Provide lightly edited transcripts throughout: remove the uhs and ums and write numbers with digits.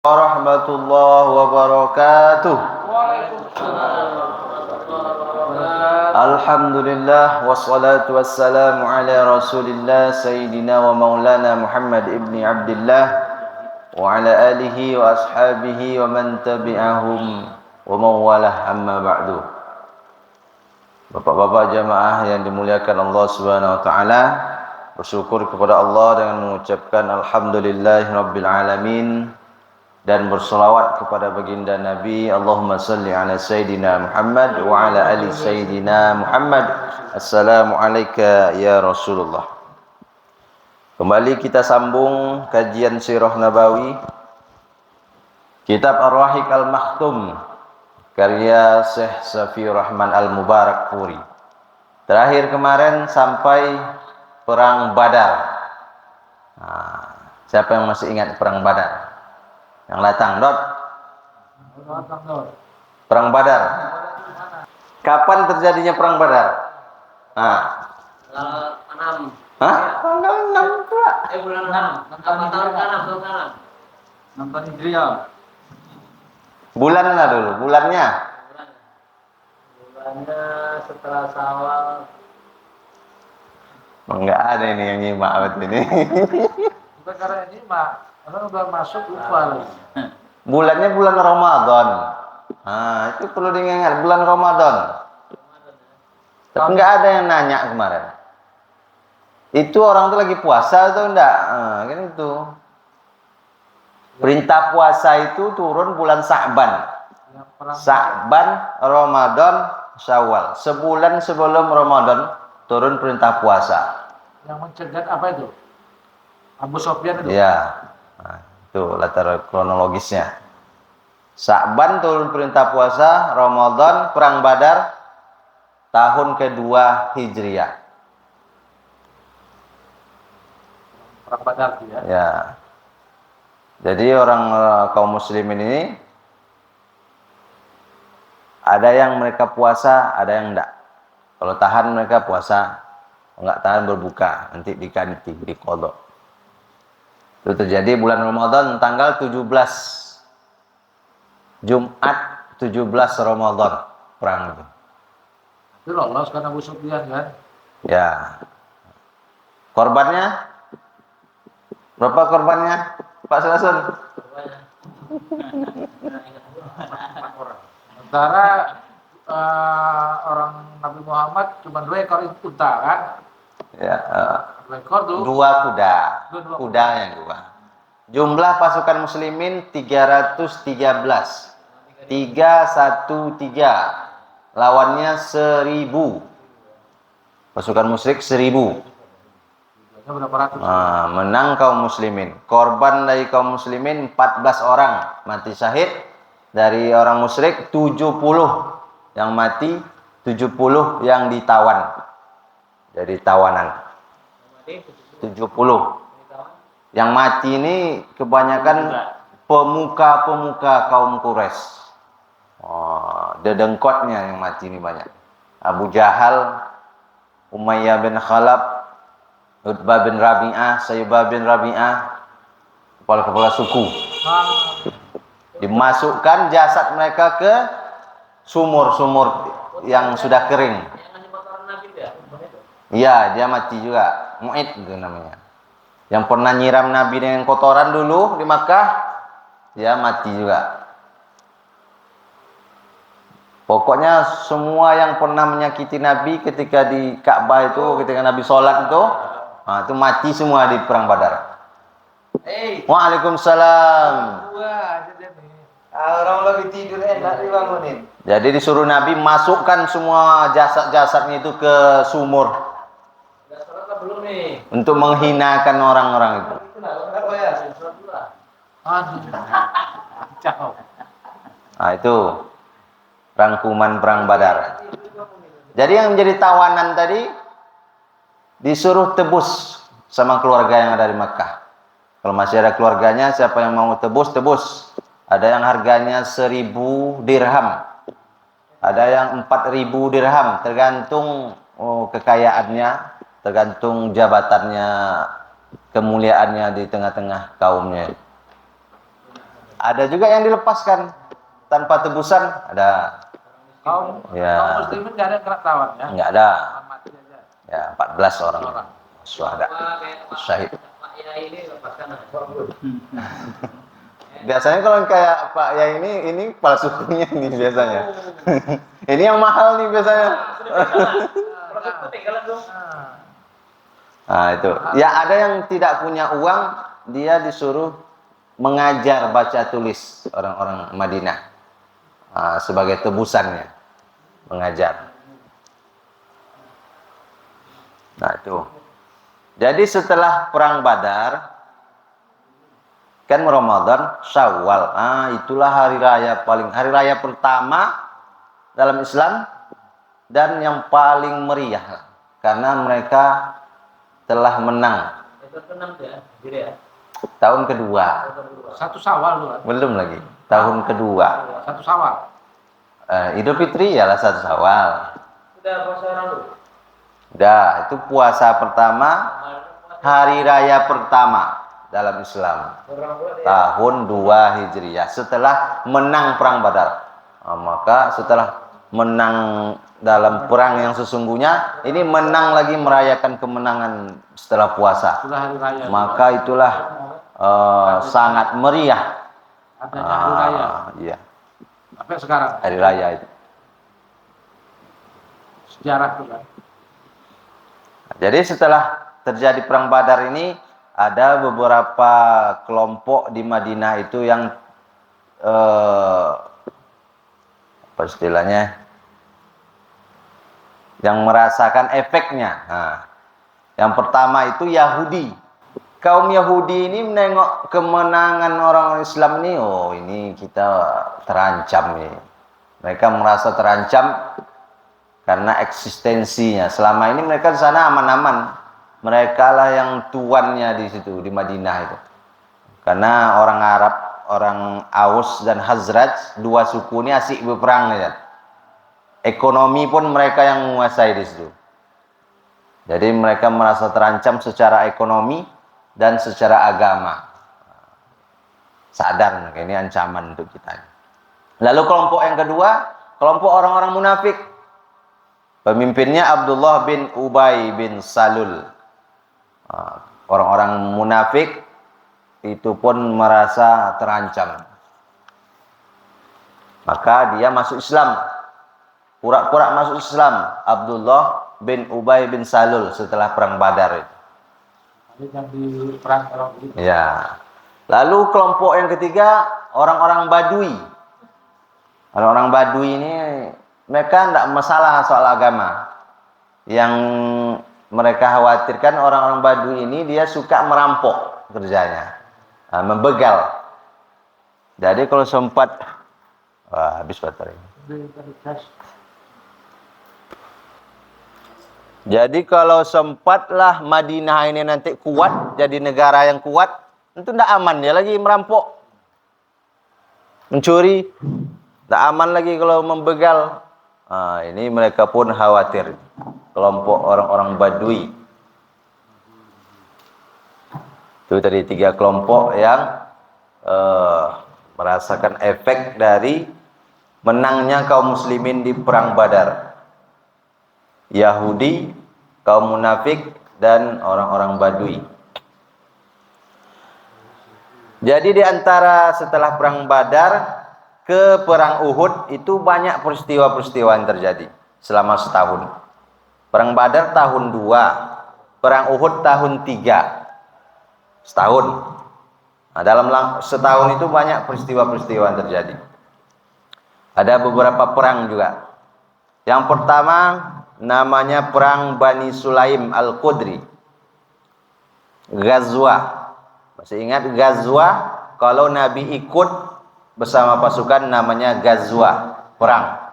Warahmatullahi wabarakatuh. Alhamdulillah wassalatu wassalamu ala Rasulillah sayyidina wa maulana Muhammad ibni Abdullah wa ala alihi wa ashabihi wa man tabi'ahum wa mawalah amma ba'du. Bapak-bapak jamaah yang dimuliakan Allah Subhanahu wa taala, bersyukur kepada Allah dengan mengucapkan alhamdulillahirabbil alamin dan berselawat kepada baginda Nabi, Allahumma salli ala Sayyidina Muhammad wa ala ali Sayyidina Muhammad. Assalamualaikum ya Rasulullah. Kembali kita sambung kajian Sirah Nabawi, Kitab Ar-Rahiq Al-Makhtum, karya Syekh Safiur Rahman Al-Mubarakfuri. Terakhir kemarin sampai Perang Badar. Siapa yang masih ingat Perang Badar? Yang latang, Dot. Perang Badar. Kapan terjadinya Perang Badar? Tanggal 6. Hah? Tanggal 6 pula. Bulan 6. Tahun ke-6, tahun Hijriah. Bulan lah dulu, bulannya. Bulannya setelah Syawal. Enggak ada ini yang nyimak ini. Bukan karena ini karena udah masuk lupa. Bulannya bulan Ramadan. Itu perlu diingat, bulan Ramadan. Tapi enggak ada yang nanya kemarin. Itu orang tuh lagi puasa atau enggak? Kan itu. Perintah puasa itu turun bulan Sa'ban. Sa'ban, Ramadan, Syawal. Sebulan sebelum Ramadan turun perintah puasa. Yang mencegat apa itu? Abu Sofyan itu? Iya. Itu latar kronologisnya. Sa'ban turun perintah puasa, Ramadan Perang Badar tahun kedua Hijriah. Perang Badar ya. Ya. Jadi orang kaum muslimin ini ada yang mereka puasa, ada yang enggak. Kalau tahan mereka puasa, enggak tahan berbuka, nanti diganti, diqadha. Itu terjadi bulan Ramadan tanggal 17. Jumat 17 Ramadan perang itu. Itu lolos kan Abu Sofyan kan? Ya. Korbannya? Berapa korbannya? Pak Selasun? Sementara orang Nabi Muhammad cuma 2 ekor unta kan? Ya. 2 ekor tuh. 2 kuda. Kuda yang 2. Jumlah pasukan muslimin 313. 313. Lawannya 1000. Pasukan musyrik 1000. Berapa ratus? Menang kaum muslimin. Korban dari kaum muslimin 14 orang mati syahid. Dari orang musyrik 70 yang mati, 70 yang ditawan. Dari tawanan 70. Yang mati ini kebanyakan pemuka-pemuka kaum Quraisy. Dedengkotnya yang mati ini banyak. Abu Jahal, Umayyah bin Khalaf, Utbah bin Rabi'ah, Sayyibah bin Rabi'ah, kepala-kepala suku. Dimasukkan jasad mereka ke sumur-sumur yang sudah kering. Iya, dia mati juga. Mu'id itu namanya. Yang pernah nyiram Nabi dengan kotoran dulu di Makkah, dia mati juga. Pokoknya semua yang pernah menyakiti Nabi ketika di Ka'bah itu, ketika Nabi sholat itu mati semua di Perang Badar. Waalaikumsalam. Orang lagi tidur enak dibangunin. Jadi disuruh Nabi masukkan semua jasad-jasadnya itu ke sumur. Belum nih. Untuk menghinakan orang-orang itu. Itu rangkuman Perang Badar. Jadi yang menjadi tawanan tadi disuruh tebus sama keluarga yang ada di Makkah. Kalau masih ada keluarganya, siapa yang mau tebus, tebus. Ada yang harganya 1000 dirham. Ada yang 4000 dirham, tergantung kekayaannya, tergantung jabatannya, kemuliaannya di tengah-tengah kaumnya. Ada juga yang dilepaskan tanpa tebusan, ada. Kaum Ya. muslimin nggak ada yang kena tawan ya? Enggak ada. Mati aja. Ya, 14 orang. Syuhada. Syahid. Biasanya kalau kayak Pak ya ini kepala sukunya nih biasanya. Ini yang mahal nih biasanya. Nah, itu. Ya ada yang tidak punya uang, dia disuruh mengajar baca tulis orang-orang Madinah. Sebagai tebusannya. Mengajar. Nah, itu. Jadi setelah perang Badar, kan Ramadan, Syawal. Itulah hari raya pertama dalam Islam dan yang paling meriah karena mereka telah menang. Tahun kedua. Satu Syawal loh. Belum lagi. Tahun kedua. Satu Syawal. Idul Fitri ialah 1 Syawal. Udah puasa lalu. Udah, itu puasa pertama, hari raya pertama dalam Islam. Tahun 2 Hijriah setelah menang perang Badar. Maka setelah menang dalam perang yang sesungguhnya, ini menang lagi merayakan kemenangan setelah puasa. Sudah hari raya. Maka itulah sangat meriah. Adanya hari raya. Iya, Sampai sekarang. hari raya itu. Sejarah itu kan. Jadi setelah terjadi perang Badar ini, ada beberapa kelompok di Madinah itu yang apa istilahnya, yang merasakan efeknya. Yang pertama itu Yahudi. Kaum Yahudi ini menengok kemenangan orang Islam ini, oh ini kita terancam nih. Mereka merasa terancam karena eksistensinya. Selama ini mereka di sana aman-aman. Mereka lah yang tuannya di situ, di Madinah itu. Karena orang Arab, orang Aus dan Khazraj, dua suku ini asik berperang ya. Ekonomi pun mereka yang menguasai di situ. Jadi mereka merasa terancam secara ekonomi dan secara agama. Sadar ini ancaman untuk kita. Lalu kelompok yang kedua, kelompok orang-orang munafik. Pemimpinnya Abdullah bin Ubay bin Salul. Orang-orang munafik itu pun merasa terancam. Maka dia masuk Islam. Pura-pura masuk Islam. Abdullah bin Ubay bin Salul setelah perang Badar itu. Yang di perang orang itu. Ya. Lalu kelompok yang ketiga orang-orang Badui. Orang-orang Badui ini mereka tidak masalah soal agama. Yang mereka khawatirkan orang-orang Badui ini dia suka merampok kerjanya, membegal. Jadi kalau sempat, habis baterai. Jadi kalau sempatlah Madinah ini nanti kuat, jadi negara yang kuat, itu tidak aman dia lagi merampok, mencuri, tidak aman lagi kalau membegal. Ini mereka pun khawatir, kelompok orang-orang Badui. Itu tadi 3 kelompok yang merasakan efek dari menangnya kaum muslimin di perang Badar. Yahudi, kaum munafik, dan orang-orang Badui. Jadi di antara setelah perang Badar ke perang Uhud itu banyak peristiwa-peristiwa yang terjadi selama setahun. Perang Badar tahun 2, perang Uhud tahun 3. Setahun. Nah, dalam setahun itu banyak peristiwa-peristiwa yang terjadi. Ada beberapa perang juga. Yang pertama namanya perang Bani Sulaim Al-Qudri. Ghazwah. Masih ingat Ghazwah? Kalau Nabi ikut bersama pasukan namanya Ghazwah, perang.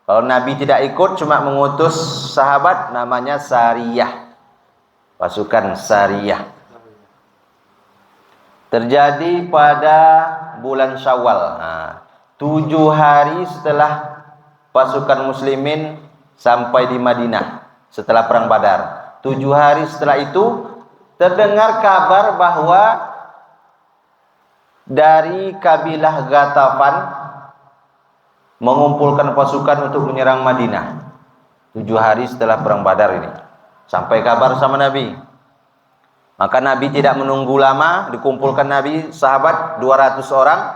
Kalau Nabi tidak ikut cuma mengutus sahabat namanya Sariyah. Pasukan Sariyah. Terjadi pada bulan Syawal. 7 hari setelah pasukan muslimin sampai di Madinah setelah perang Badar. 7 hari setelah itu terdengar kabar bahwa dari kabilah Ghatafan mengumpulkan pasukan untuk menyerang Madinah 7 hari setelah perang Badar ini. Sampai kabar sama Nabi. Maka Nabi tidak menunggu lama, dikumpulkan Nabi sahabat 200 orang,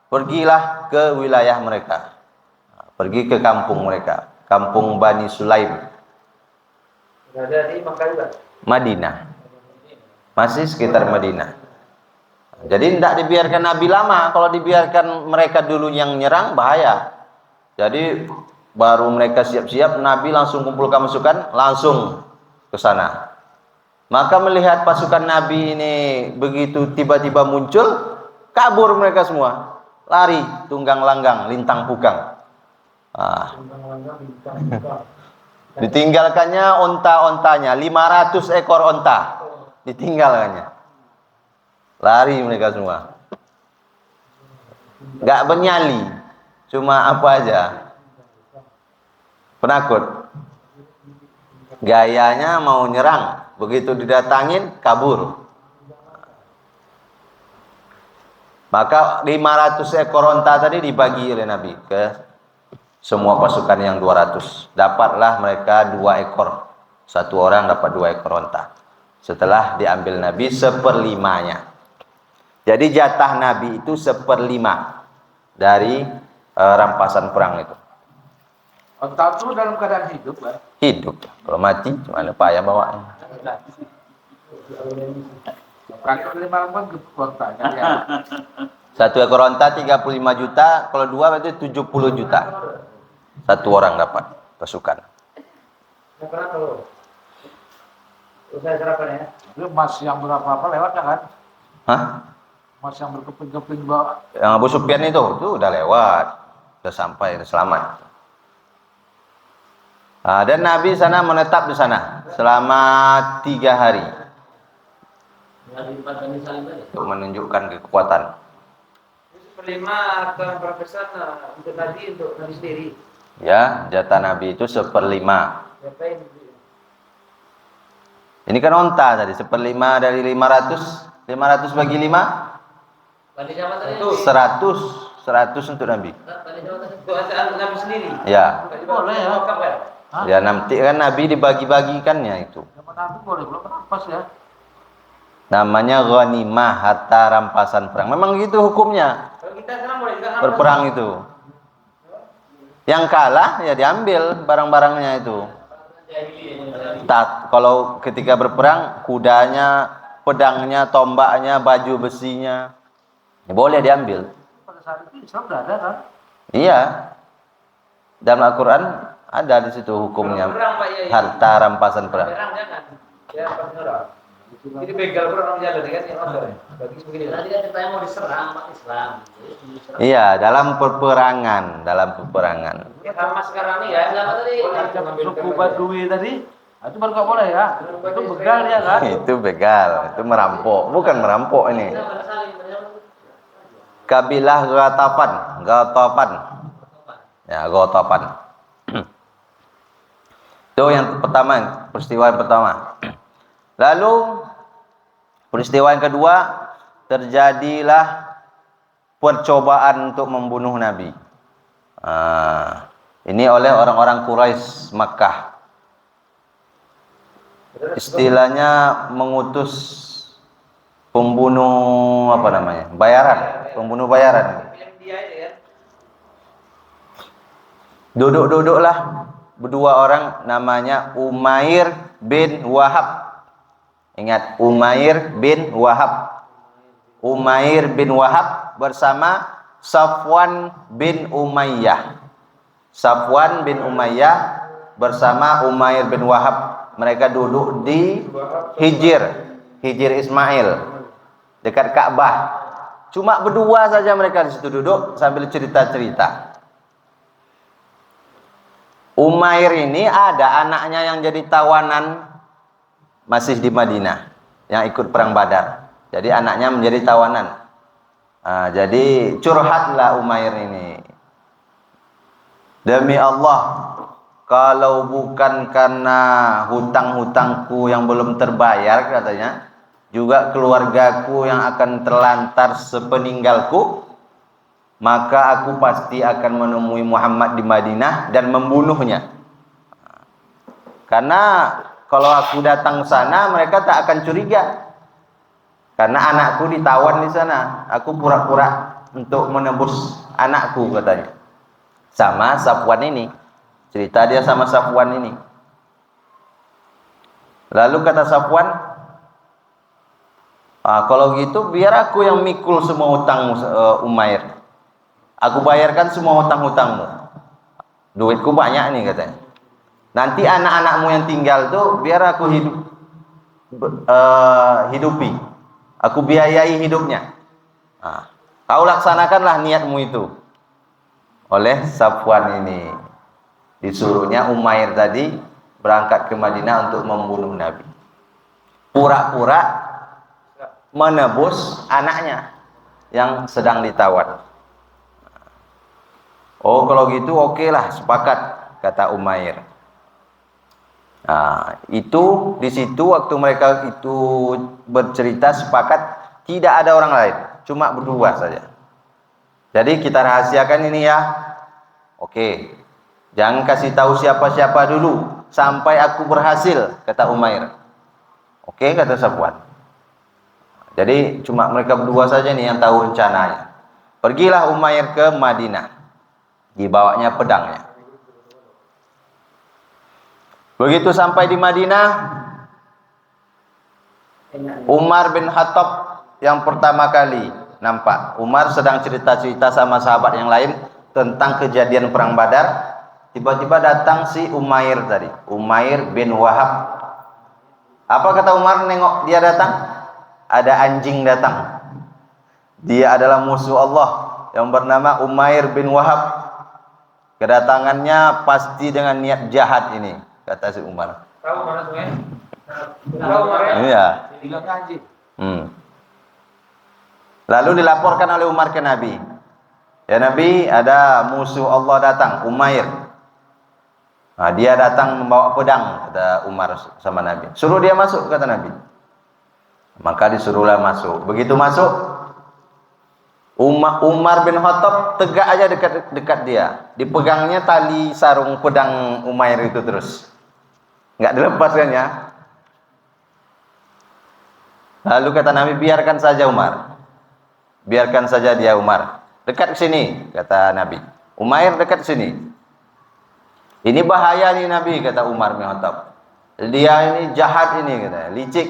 pergilah ke wilayah mereka. Pergi ke kampung mereka, kampung Bani Sulaim. Berada di Makkah juga. Madinah. Masih sekitar Madinah. Jadi tidak dibiarkan Nabi lama. Kalau dibiarkan mereka dulu yang nyerang, bahaya. Jadi baru mereka siap-siap, Nabi langsung kumpulkan pasukan, langsung ke sana. Maka melihat pasukan Nabi ini begitu tiba-tiba muncul, kabur mereka semua. Lari, tunggang langgang, lintang pukang. Ditinggalkannya onta-ontanya, 500 ekor onta. Ditinggalkannya. Lari mereka semua. Gak bernyali. Cuma apa aja. Penakut. Gayanya mau nyerang. Begitu didatangin, kabur. Maka 500 ekor onta tadi dibagi oleh Nabi ke semua pasukan yang 200. Dapatlah mereka 2 ekor. Satu orang dapat 2 ekor onta. Setelah diambil Nabi 1/5-nya. Jadi jatah Nabi itu 1/5 dari rampasan perang itu. Onta itu dalam keadaan hidup kan? Hidup. Kalau mati, gimana payah bawanya. Kakek 5 kan ontanya ya. Satu ekor onta 35 juta, kalau 2 berarti 70 juta. Satu orang dapat pasukan. Kenapa lo? Usai sarapan ya? Itu emas yang berapa lewat kan? Hah? Emas yang berkeping-keping bawa. Yang Abu Sufyan itu udah lewat. Udah sampai, udah selamat. Nah, dan Nabi sana menetap di sana selama 3 hari. Untuk menunjukkan kekuatan. 1/5 atau berapa besar untuk Nabi sendiri. Ya, jatah Nabi itu 1/5. Ini kan onta tadi, 1/5 dari 500. 500 bagi 5? 100 untuk Nabi. Untuk Nabi sendiri. Ya. Boleh ya. Ya nanti kan Nabi dibagi-bagikannya itu. Nabi boleh belum rampas ya. Namanya ghanimah, harta rampasan perang. Memang gitu hukumnya. Kalau kita sekarang boleh juga rampas. Berperang itu. Yang kalah ya diambil barang-barangnya itu. Kalau ketika berperang, kudanya, pedangnya, tombaknya, baju besinya, ya boleh diambil. Pada saat itu Islam sudah ada kan? Iya. Dalam Al-Quran ada di situ hukumnya harta rampasan perang. Ya, ini begal perang jalan kan yang ada. Bagi begini. Nanti kan kita mau diserang umat Islam. Iya, dalam peperangan. Ya, sama sekarang nih ya. Suku Badui tadi, itu baru nggak boleh ya. Itu begal ya kan? Itu begal, itu merampok, bukan merampok ini. Kabilah Ghatafan. Ya, Ghatafan. Itu yang pertama, peristiwa yang pertama. Lalu peristiwa yang kedua, terjadilah percobaan untuk membunuh Nabi. Ini oleh orang-orang Quraisy Makkah. Istilahnya mengutus pembunuh pembunuh bayaran. Duduklah berdua orang namanya Umair bin Wahab. Ingat, Umair bin Wahab. Umair bin Wahab bersama Safwan bin Umayyah. Safwan bin Umayyah bersama Umair bin Wahab. Mereka duduk di Hijr Ismail dekat Ka'bah. Cuma berdua saja mereka di situ duduk sambil cerita-cerita. Umair ini ada anaknya yang jadi tawanan masih di Madinah yang ikut perang Badar. Jadi anaknya menjadi tawanan. Jadi curhatlah Umair ini. Demi Allah, kalau bukan karena hutang-hutangku yang belum terbayar katanya, juga keluargaku yang akan terlantar sepeninggalku, maka aku pasti akan menemui Muhammad di Madinah dan membunuhnya. Karena kalau aku datang ke sana, mereka tak akan curiga. Karena anakku ditawan di sana. Aku pura-pura untuk menebus anakku, katanya. Sama Safwan ini. Cerita dia sama Safwan ini. Lalu kata Safwan, kalau gitu biar aku yang mikul semua hutang Umair. Aku bayarkan semua hutang-hutangmu. Duitku banyak nih, katanya. Nanti anak-anakmu yang tinggal tuh biar aku hidupi. Aku biayai hidupnya. Kau laksanakanlah niatmu itu. Oleh Safwan ini. Disuruhnya Umair tadi berangkat ke Madinah untuk membunuh Nabi. Pura-pura menebus anaknya yang sedang ditawan. Oh, kalau gitu oke lah, sepakat, kata Umair. Nah, itu di situ waktu mereka itu bercerita sepakat, tidak ada orang lain, cuma berdua saja. Jadi kita rahasiakan ini ya. Oke. Jangan kasih tahu siapa-siapa dulu sampai aku berhasil, kata Umair. Oke, kata Safwan. Jadi cuma mereka berdua saja nih yang tahu rencananya. Pergilah Umair ke Madinah. Dibawanya pedangnya. Begitu sampai di Madinah, Umar bin Khattab yang pertama kali nampak. Umar sedang cerita-cerita sama sahabat yang lain tentang kejadian perang Badar. Tiba-tiba datang si Umair tadi, Umair bin Wahab. Apa kata Umar nengok dia datang? Ada anjing datang. Dia adalah musuh Allah yang bernama Umair bin Wahab. Kedatangannya pasti dengan niat jahat ini, kata si Umar. Tahu mana tuh ya? Tahu mana? Iya. Bilang anjing. Lalu dilaporkan oleh Umar ke Nabi. Ya Nabi, ada musuh Allah datang, Umair. Dia datang membawa pedang, kata Umar sama Nabi. Suruh dia masuk, kata Nabi. Maka disuruhlah masuk. Begitu masuk, Umar bin Khattab tegak aja dekat dia. Dipegangnya tali sarung pedang Umair itu terus. Enggak dilepaskan ya. Lalu kata Nabi, biarkan saja Umar. Biarkan saja dia Umar. Dekat ke sini, kata Nabi. Umair dekat sini. Ini bahaya nih Nabi, kata Umar bin Khattab. Dia ini jahat ini, kata, licik.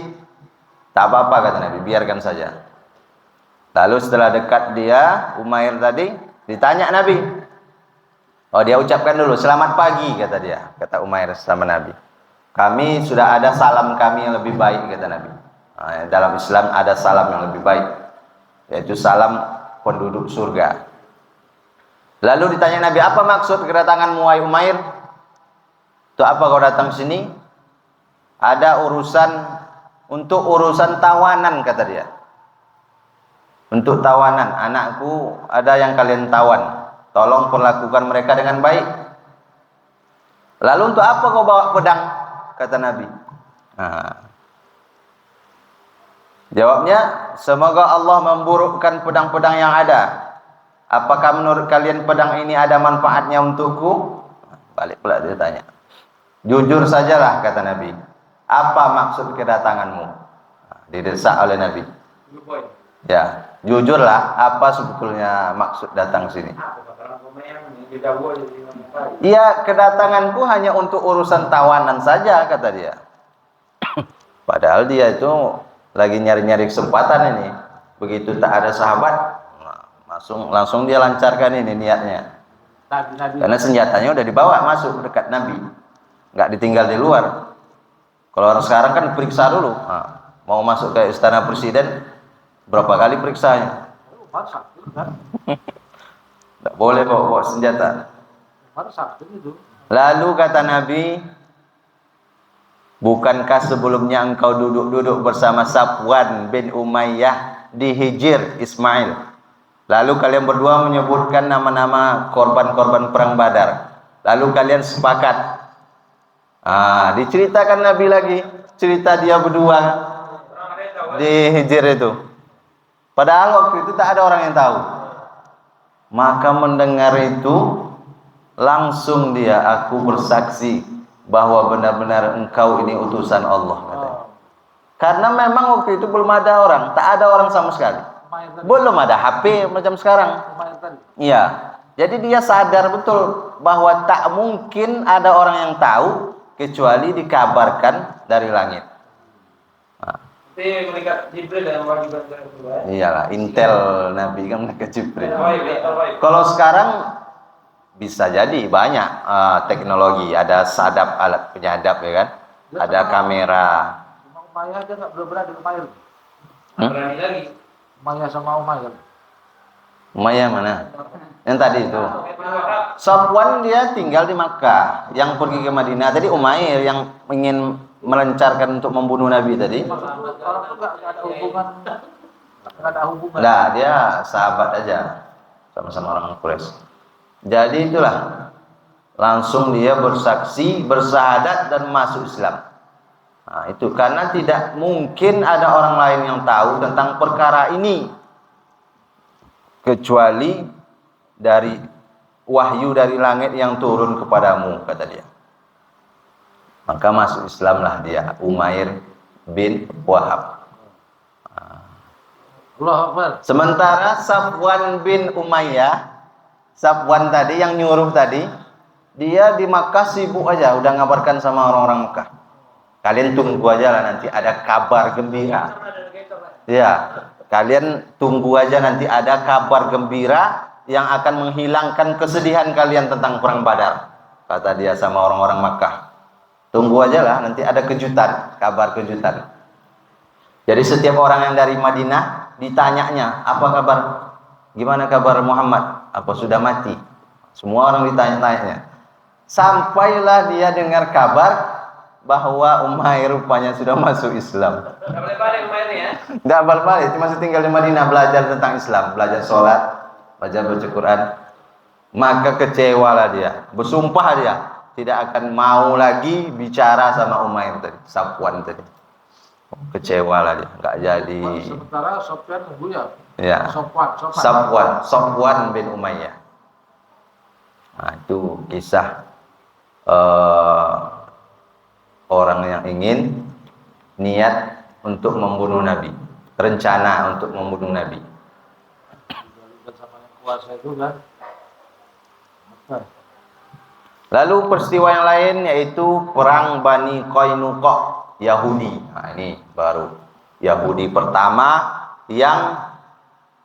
Tak apa-apa, kata Nabi, biarkan saja. Lalu setelah dekat dia, Umair tadi, ditanya Nabi. Oh, dia ucapkan dulu, selamat pagi, kata dia. Kata Umair sama Nabi. Kami sudah ada salam kami yang lebih baik, kata Nabi. Dalam Islam ada salam yang lebih baik, yaitu salam penduduk surga. Lalu ditanya Nabi, apa maksud kedatanganmu wahai Umair? Untuk apa kau datang sini? Ada untuk urusan tawanan, kata dia. Untuk tawanan, anakku ada yang kalian tawan. Tolong perlakukan mereka dengan baik. Lalu untuk apa kau bawa pedang? Kata Nabi. Jawabnya, semoga Allah memburukkan pedang-pedang yang ada. Apakah menurut kalian pedang ini ada manfaatnya untukku? Balik pula dia tanya. Jujur sajalah, kata Nabi. Apa maksud kedatanganmu? Didesak oleh Nabi. Ya, jujurlah, apa sebetulnya maksud datang sini? Iya, kedatanganku hanya untuk urusan tawanan saja, kata dia. Padahal dia itu lagi nyari-nyari kesempatan ini. Begitu tak ada sahabat, langsung dia lancarkan ini niatnya. Karena senjatanya udah dibawa masuk dekat Nabi. Nggak ditinggal di luar. Kalau orang sekarang kan periksa dulu. Mau masuk ke istana presiden, berapa kali periksanya? Nggak boleh bawa senjata. Lalu kata Nabi, bukankah sebelumnya engkau duduk-duduk bersama Safwan bin Umayyah di Hijr Ismail? Lalu kalian berdua menyebutkan nama-nama korban-korban perang Badar. Lalu kalian sepakat. Diceritakan Nabi lagi cerita dia berdua. di Hijr itu. Padahal waktu itu tak ada orang yang tahu. Maka mendengar itu langsung dia, aku bersaksi bahwa benar-benar engkau ini utusan Allah, katanya. Karena memang waktu itu belum ada orang, tak ada orang sama sekali. Belum ada HP macam sekarang. Iya. Jadi dia sadar betul bahwa tak mungkin ada orang yang tahu kecuali dikabarkan dari langit. Itu malaikat Jibril yang wajiban kedua. Iyalah, intel Nabi kan malaikat Jibril. Kalau sekarang bisa jadi banyak teknologi, ada sadap, alat penyadap ya kan, ada kamera. Cuma Umayyah aja belum berani Umayyah. Berani lagi. Umayyah sama Umayyah. Umayyah mana? Yang tadi itu. Safwan dia tinggal di Makkah, yang pergi ke Madinah. Tadi Umayyah yang ingin melancarkan untuk membunuh Nabi tadi. Orang tuh nggak ada hubungan, nggak ada hubungan. Nah, dia sahabat aja, sama-sama orang Quraisy. Jadi itulah, langsung dia bersaksi, bersyahadat dan masuk Islam. Nah, itu karena tidak mungkin ada orang lain yang tahu tentang perkara ini kecuali dari wahyu dari langit yang turun kepadamu, kata dia. Maka masuk Islamlah dia, Umair bin Wahab. Allahu Akbar. Sementara Safwan bin Umayyah, Safwan tadi yang nyuruh tadi, dia di Makkah sibuk aja, udah ngabarkan sama orang-orang Makkah. Kalian tunggu aja lah, nanti ada kabar gembira. Ya, kalian tunggu aja, nanti ada kabar gembira yang akan menghilangkan kesedihan kalian tentang perang Badar, kata dia sama orang-orang Makkah. Tunggu aja lah, nanti ada kejutan, kabar kejutan. Jadi setiap orang yang dari Madinah ditanyanya, apa kabar? Gimana kabar Muhammad? Apa sudah mati? Semua orang ditanya-tanya. Sampailah dia dengar kabar bahwa Umair rupanya sudah masuk Islam. Enggak boleh balik Umair ya. Tidak balik, masih tinggal di Madinah, belajar tentang Islam, belajar sholat, belajar baca Quran. Maka kecewalah dia, bersumpah dia tidak akan mau lagi bicara sama Umair tadi, Safwan tadi. Kecewalah dia, nggak jadi. Sementara Sofyan nunggu ya. Ya. Safwan bin Umayyah. Nah, itu kisah orang yang ingin niat untuk membunuh Nabi, rencana untuk membunuh Nabi. Sama yang kuasa itu kan. Lalu peristiwa yang lain yaitu perang Bani Qainuqa Yahudi. Nah, ini baru Yahudi pertama yang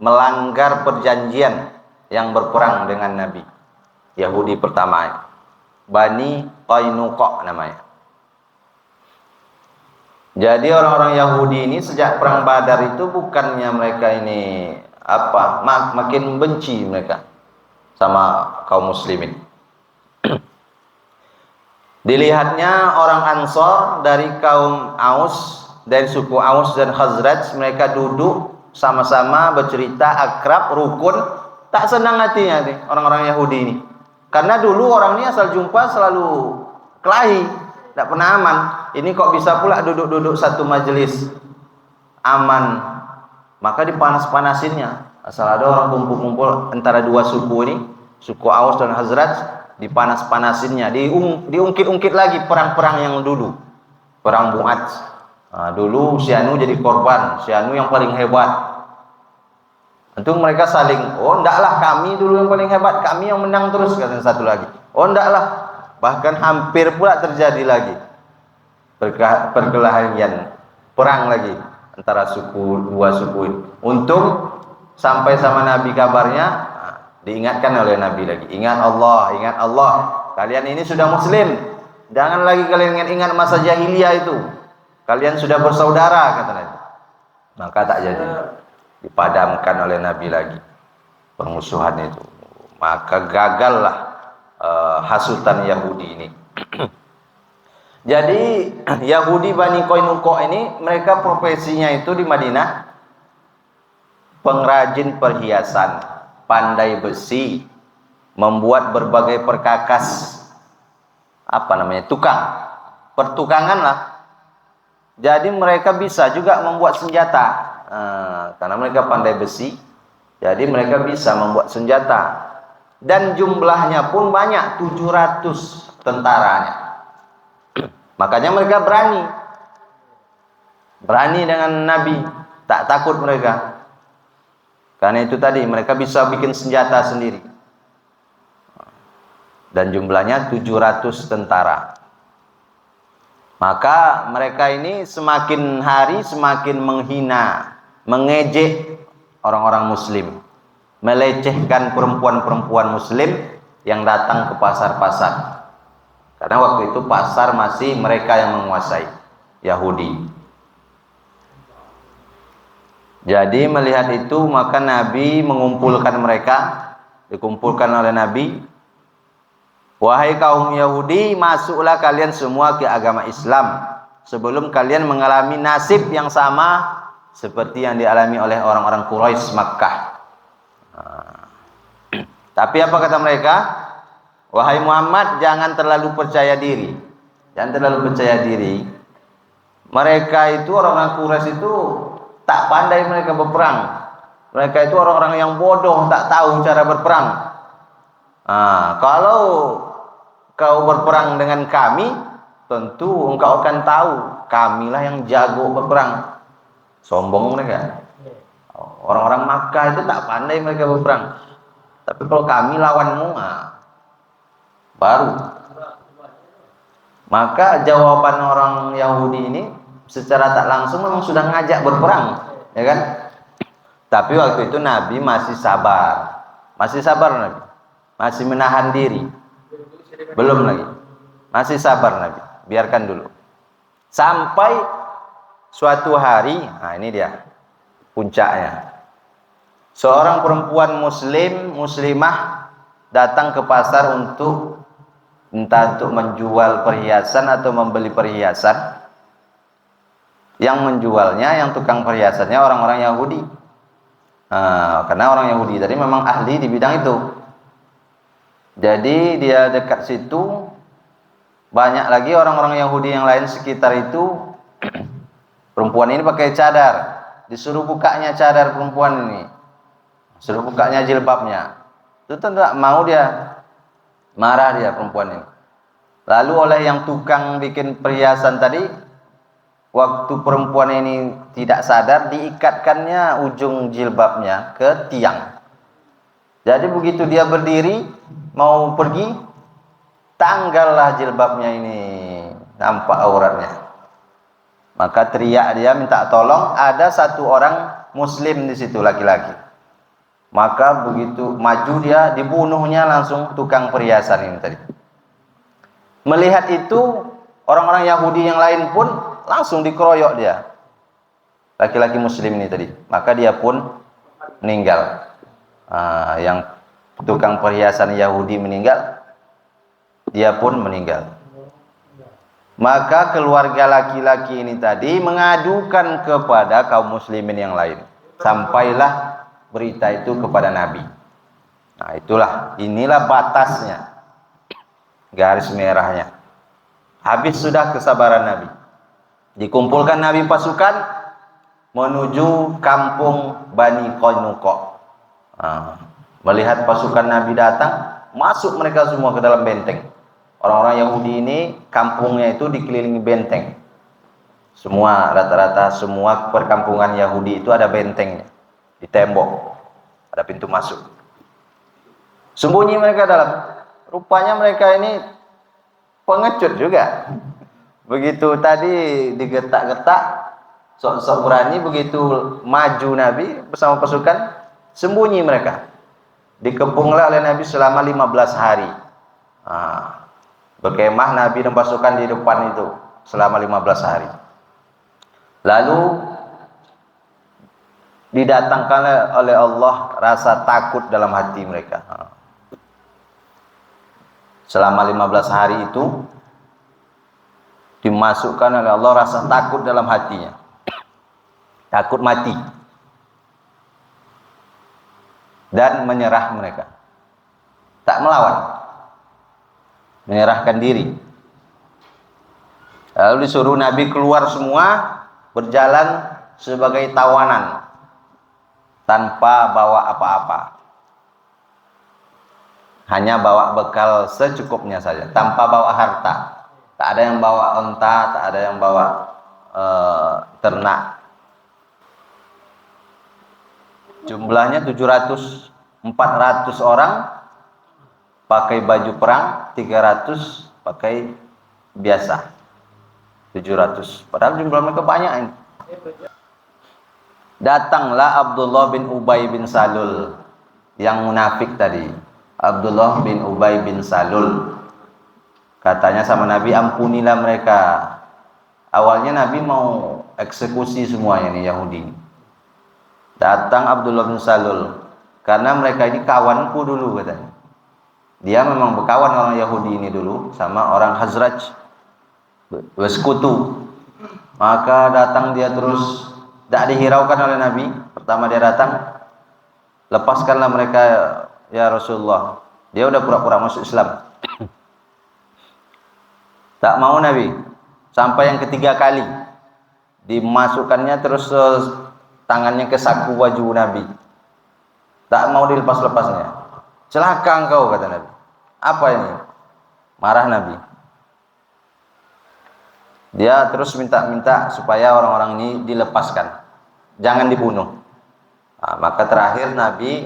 melanggar perjanjian yang berperang dengan Nabi. Yahudi pertama, Bani Qainuqa namanya. Jadi orang-orang Yahudi ini sejak perang Badar itu bukannya mereka ini makin benci mereka sama kaum muslimin. Dilihatnya orang Ansor dari kaum Aus, dari suku Aus dan Khazraj, mereka duduk sama-sama bercerita, akrab, rukun, tak senang hatinya nih orang-orang Yahudi ini. Karena dulu orang ini asal jumpa selalu kelahi, tak pernah aman. Ini kok bisa pula duduk-duduk satu majelis aman. Maka dipanas-panasinnya. Asal ada orang kumpul-kumpul antara dua suku ini, suku Aus dan Khazraj, dipanas-panasinnya, diungkit-ungkit lagi perang-perang yang dulu, perang Bu'ad. Nah, dulu si Anu jadi korban, si Anu yang paling hebat. Tentu mereka saling, oh ndaklah kami dulu yang paling hebat, kami yang menang terus, kata satu lagi. Oh ndaklah, bahkan hampir pula terjadi lagi perkelahian, perang lagi antara dua suku ini. Untung sampai sama Nabi kabarnya, diingatkan oleh Nabi lagi, ingat Allah, kalian ini sudah muslim, jangan lagi kalian ingat masa jahiliyah itu, kalian sudah bersaudara, kata Nabi. Maka tak jadi, dipadamkan oleh Nabi lagi permusuhan itu. Maka gagallah hasutan Yahudi ini. Jadi Yahudi Bani Qainuqa ini, mereka profesinya itu di Madinah pengrajin perhiasan, pandai besi, membuat berbagai perkakas, pertukangan lah. Jadi mereka bisa juga membuat senjata. Karena mereka pandai besi, jadi mereka bisa membuat senjata. Dan jumlahnya pun banyak, 700 tentaranya. Makanya mereka berani dengan Nabi, tak takut mereka. Karena itu tadi mereka bisa bikin senjata sendiri. Dan jumlahnya 700 tentara. Maka mereka ini semakin hari semakin menghina, mengejek orang-orang muslim, melecehkan perempuan-perempuan muslim yang datang ke pasar-pasar. Karena waktu itu pasar masih mereka yang menguasai, Yahudi. Jadi melihat itu maka Nabi mengumpulkan mereka, dikumpulkan oleh Nabi. Wahai kaum Yahudi, masuklah kalian semua ke agama Islam sebelum kalian mengalami nasib yang sama seperti yang dialami oleh orang-orang Quraisy Makkah. Tapi apa kata mereka? Wahai Muhammad, jangan terlalu percaya diri. Jangan terlalu percaya diri. Mereka itu orang-orang Quraisy itu tak pandai mereka berperang. Mereka itu orang-orang yang bodoh, tak tahu cara berperang. Kalau kau berperang dengan kami, tentu engkau akan tahu kamilah yang jago berperang. Sombong mereka. Orang-orang Makkah itu tak pandai mereka berperang. Tapi kalau kami lawanmu, baru. Maka jawaban orang Yahudi ini secara tak langsung memang sudah ngajak berperang, ya kan? Tapi waktu itu Nabi masih sabar Nabi, masih menahan diri, belum lagi, masih sabar Nabi, biarkan dulu. Sampai suatu hari, ini dia puncaknya. Seorang perempuan muslimah datang ke pasar entah untuk menjual perhiasan atau membeli perhiasan. Yang menjualnya, yang tukang perhiasannya orang-orang Yahudi. Karena orang Yahudi tadi memang ahli di bidang itu. Jadi dia dekat situ, banyak lagi orang-orang Yahudi yang lain sekitar itu. Perempuan ini pakai cadar, disuruh bukanya cadar perempuan ini, suruh bukanya jilbabnya. Itu tidak mau, dia marah, dia perempuan ini. Lalu oleh yang tukang bikin perhiasan tadi, waktu perempuan ini tidak sadar, diikatkannya ujung jilbabnya ke tiang. Jadi begitu dia berdiri mau pergi, tanggallah jilbabnya ini, nampak auratnya. Maka teriak dia minta tolong. Ada satu orang muslim di situ, laki-laki. Maka begitu maju dia, dibunuhnya langsung tukang perhiasan ini tadi. Melihat itu orang-orang Yahudi yang lain pun langsung dikeroyok dia, laki-laki muslim ini tadi. Maka dia pun meninggal. Yang tukang perhiasan Yahudi meninggal, dia pun meninggal. Maka keluarga laki-laki ini tadi mengadukan kepada kaum muslimin yang lain. Sampailah berita itu kepada Nabi. Inilah batasnya, garis merahnya. Habis sudah kesabaran Nabi. Dikumpulkan Nabi pasukan menuju kampung Bani Qainuqa. Melihat pasukan Nabi datang, masuk mereka semua ke dalam benteng. Orang-orang Yahudi ini kampungnya itu dikelilingi benteng. Semua, rata-rata semua perkampungan Yahudi itu ada bentengnya, di tembok ada pintu masuk. Sembunyi mereka dalam. Rupanya mereka ini pengecut juga. Begitu tadi digetak-getak, sok-sok berani, begitu maju Nabi bersama pasukan, sembunyi mereka. Dikepunglah oleh Nabi selama 15 hari. Berkemah Nabi dan pasukan di depan itu selama 15 hari. Lalu didatangkan oleh Allah rasa takut dalam hati mereka. Selama 15 hari itu dimasukkan oleh Allah rasa takut dalam hatinya. Takut mati. Dan menyerah mereka. Tak melawan. Menyerahkan diri. Lalu disuruh Nabi keluar semua, berjalan sebagai tawanan tanpa bawa apa-apa. Hanya bawa bekal secukupnya saja, tanpa bawa harta. Tak ada yang bawa unta, tak ada yang bawa ternak. Jumlahnya 700, 400 orang pakai baju perang, 300 pakai biasa. 700. Padahal jumlah mereka banyak ini. Datanglah Abdullah bin Ubay bin Salul, yang munafik tadi. Abdullah bin Ubay bin Salul. Katanya sama Nabi, ampunilah mereka. Awalnya Nabi mau eksekusi semuanya nih Yahudi. Datang Abdullah bin Salul, karena mereka ini kawanku dulu katanya. Dia memang berkawan orang Yahudi ini dulu sama orang Khazraj, bersekutu. Maka datang dia terus, tidak dihiraukan oleh Nabi. Pertama dia datang, lepaskanlah mereka ya Rasulullah. Dia udah pura-pura masuk Islam. Tak mau Nabi. Sampai yang ketiga kali dimasukkannya terus tangannya ke saku baju Nabi. Tak mau dilepas-lepasnya. Celaka engkau, kata Nabi. Apa ini? Marah Nabi. Dia terus minta supaya orang-orang ini dilepaskan, jangan dibunuh. Nah, maka terakhir Nabi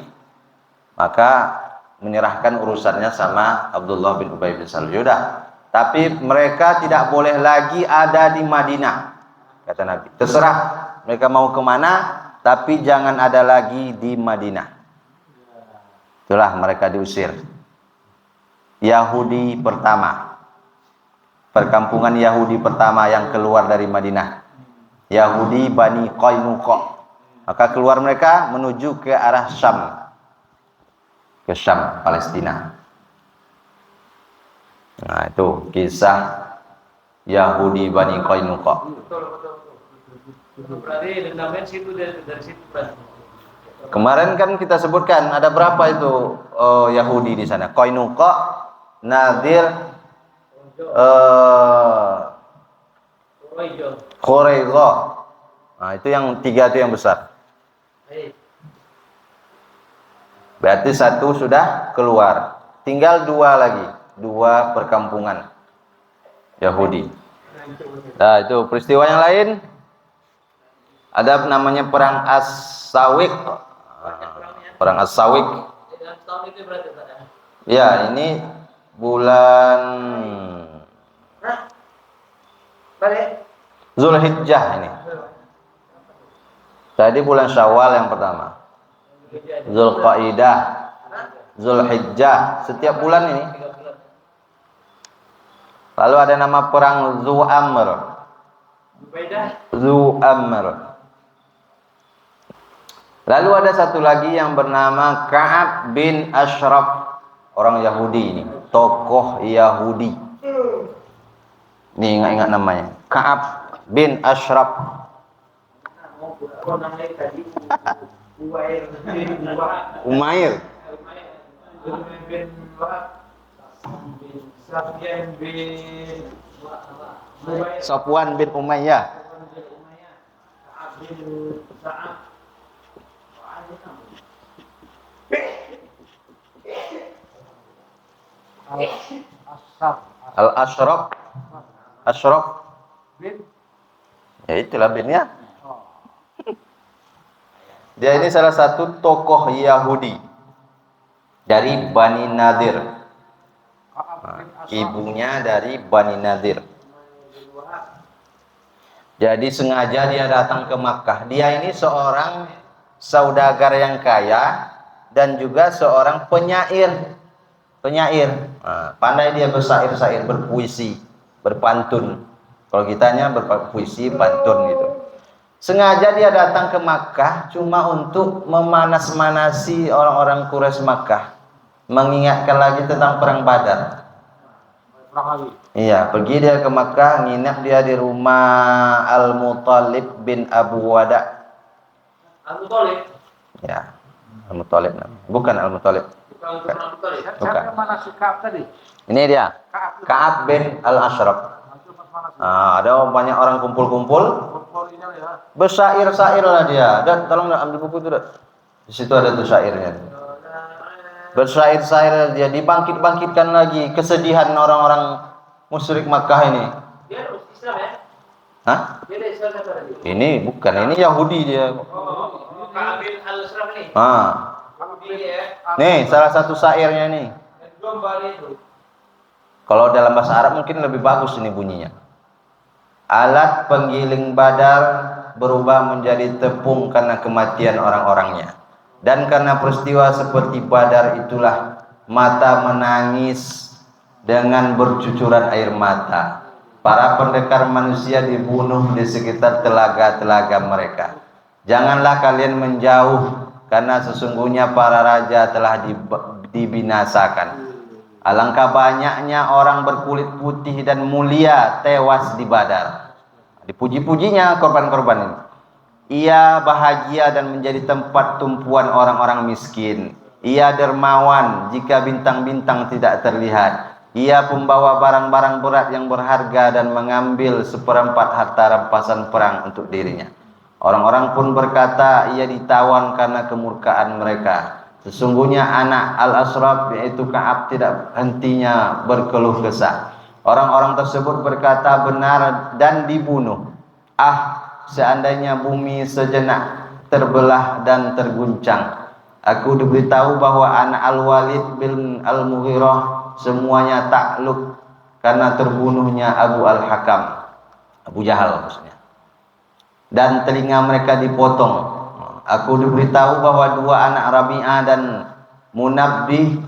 menyerahkan urusannya sama Abdullah bin Ubay bin Salul. Yaudah, tapi mereka tidak boleh lagi ada di Madinah, kata Nabi. Terserah mereka mau kemana, tapi jangan ada lagi di Madinah. Itulah mereka diusir. Yahudi pertama, perkampungan Yahudi pertama yang keluar dari Madinah, Yahudi Bani Qainuqa. Maka keluar mereka menuju ke arah Syam, ke Syam, Palestina. Nah, itu kisah Yahudi Bani Qainuqa. Berarti dendamnya situ dari situ berarti. Kemarin kan kita sebutkan ada berapa itu Yahudi di sana? Qainuqa, Nadir, Quraidah. Nah, itu yang tiga itu yang besar. Berarti satu sudah keluar. Tinggal dua lagi, dua perkampungan Yahudi. Nah, itu peristiwa yang lain. Ada namanya perang As-Sawiq. Perang As-Sawiq. Ya, ini bulan Zulhijjah ini. Tadi bulan Syawal yang pertama. Zulqaidah, Zulhijjah, setiap bulan ini. Lalu ada nama perang Zu'amr. Zu'amr. Lalu ada satu lagi yang bernama Ka'ab bin Ashraf, orang Yahudi ini, tokoh Yahudi. Ini ingat-ingat namanya, Ka'ab bin Ashraf. Umair. Safwan bin Umayyah. Al-Ashraf. Ashraf. Ya itulah binnya. Dia ini salah satu tokoh Yahudi dari Bani Nadir. Ibunya dari Bani Nadir. Jadi sengaja dia datang ke Makkah. Dia ini seorang saudagar yang kaya dan juga seorang penyair. Pandai dia bersair-sair, berpuisi, berpantun. Kalau kitanya berpuisi, pantun gitu. Sengaja dia datang ke Makkah cuma untuk memanas-manasi orang-orang Quraisy Makkah, mengingatkan lagi tentang perang Badar. Iya, pergi dia ke Makkah, nginap dia di rumah Al-Muttalib bin Abu Wada. Al-Muttalib? Ya, Al-Muttalib. Bukan Al-Muttalib. Bukan. Siapa mana si Ka'ab tadi? Ini dia, Ka'ab bin Al-Ashraf. Ada banyak orang kumpul-kumpul, bersair-sair lah dia. Dan tolong ambil buku itu, di situ ada tuh syairnya. Bersair-sair dia, dibangkit-bangkitkan lagi kesedihan orang-orang musyrik Makkah ini. Dia Islam ya? Hah? Dia Islam apa tadi? Ini bukan, ini Yahudi dia. Ka'ab bin al-Ashraf nih. Yahudi ya. Nih salah satu syairnya nih. Belum balik itu. Kalau dalam bahasa Arab mungkin lebih bagus ini bunyinya. Alat penggiling Badar berubah menjadi tepung karena kematian orang-orangnya. Dan karena peristiwa seperti Badar itulah mata menangis dengan bercucuran air mata. Para pendekar manusia dibunuh di sekitar telaga-telaga mereka. Janganlah kalian menjauh, karena sesungguhnya para raja telah dibinasakan. Alangkah banyaknya orang berkulit putih dan mulia tewas di Badar. Dipuji-pujinya korban-korban ini. Ia bahagia dan menjadi tempat tumpuan orang-orang miskin. Ia dermawan jika bintang-bintang tidak terlihat. Ia pembawa barang-barang berat yang berharga dan mengambil seperempat harta rampasan perang untuk dirinya. Orang-orang pun berkata ia ditawan karena kemurkaan mereka. Sesungguhnya anak Al-Ashraf yaitu Ka'ab tidak hentinya berkeluh kesah. Orang-orang tersebut berkata benar dan dibunuh. Seandainya bumi sejenak terbelah dan terguncang. Aku diberitahu bahwa anak Al-Walid bin Al-Mughirah semuanya takluk karena terbunuhnya Abu Al-Hakam, Abu Jahal maksudnya. Dan telinga mereka dipotong. Aku diberitahu bahwa dua anak Rabi'ah dan Munabbih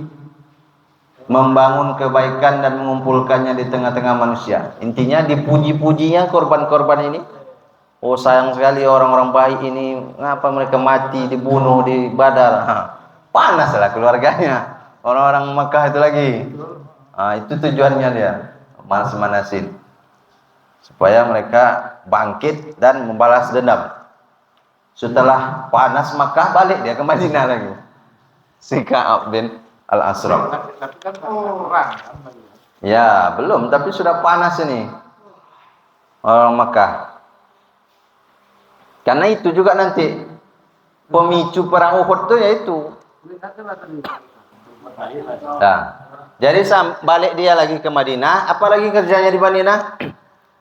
membangun kebaikan dan mengumpulkannya di tengah-tengah manusia. Intinya dipuji-pujinya korban-korban ini. Oh sayang sekali orang-orang baik ini, ngapa mereka mati dibunuh di Badar. Panaslah keluarganya orang-orang Makkah itu lagi. Itu tujuannya dia, manas-manasin supaya mereka bangkit dan membalas dendam. Setelah panas Makkah, balik dia ke Madinah lagi, si Ka'ab bin Al-Ashraf. Tapi kan orang. Ya belum, tapi sudah panas ini orang Makkah. Karena itu juga nanti pemicu perang Uhud itu yaitu. Nah, jadi balik dia lagi ke Madinah. Apalagi kerjanya di Madinah?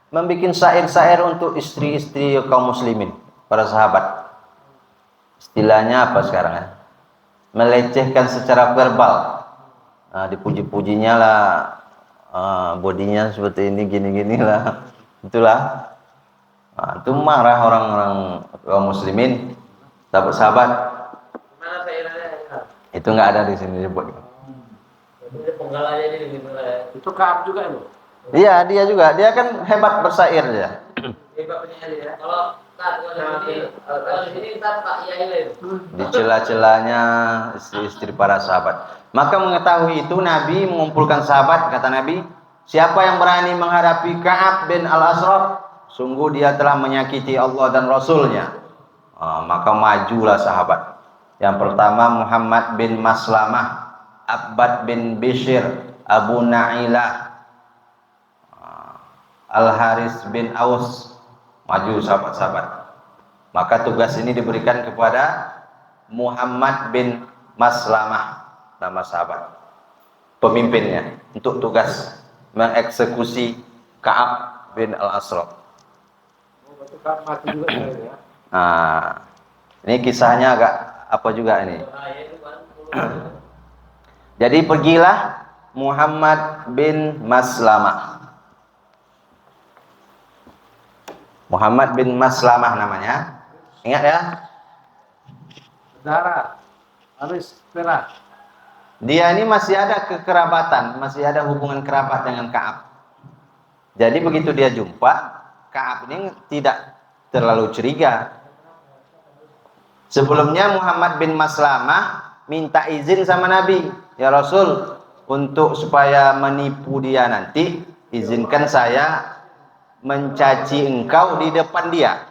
Membikin syair-syair untuk istri-istri kaum muslimin, para sahabat. Istilahnya apa sekarang ya? Melecehkan secara verbal. Dipuji-pujinya lah, bodinya seperti ini, gini-gini lah. Itulah. Itu marah orang-orang kaum muslimin, sahabat-sahabat. Mana syairnya? Itu nggak ada di sini disebut. Itu penggalannya ini Itu Ka'ab juga itu. Iya, dia juga. Dia kan hebat bersair dia. hebat penyanyi ya. Kalau di sini ntar Pak Yai itu. Di celah-celahnya istri-istri para sahabat. Maka mengetahui itu Nabi mengumpulkan sahabat, kata Nabi, siapa yang berani menghadapi Ka'ab bin Al-Ashraf, sungguh dia telah menyakiti Allah dan Rasulnya. Maka majulah sahabat. Yang pertama Muhammad bin Maslamah, Abbad bin Bishr, Abu Na'ilah, Al-Haris bin Aus. Maju sahabat-sahabat. Maka tugas ini diberikan kepada Muhammad bin Maslamah, nama sahabat, pemimpinnya, untuk tugas mengeksekusi Ka'ab bin Al-Ashraf. Ini kisahnya agak apa juga ini. Jadi pergilah Muhammad bin Maslamah. Muhammad bin Maslamah namanya. Ingat ya? Saudara, harus merah. Dia ini masih ada kekerabatan, masih ada hubungan kerabat dengan Ka'ab. Jadi begitu dia jumpa, Ka'ab ini tidak terlalu curiga. Sebelumnya Muhammad bin Maslamah minta izin sama Nabi, ya Rasul, untuk supaya menipu dia nanti, izinkan saya mencaci engkau di depan dia.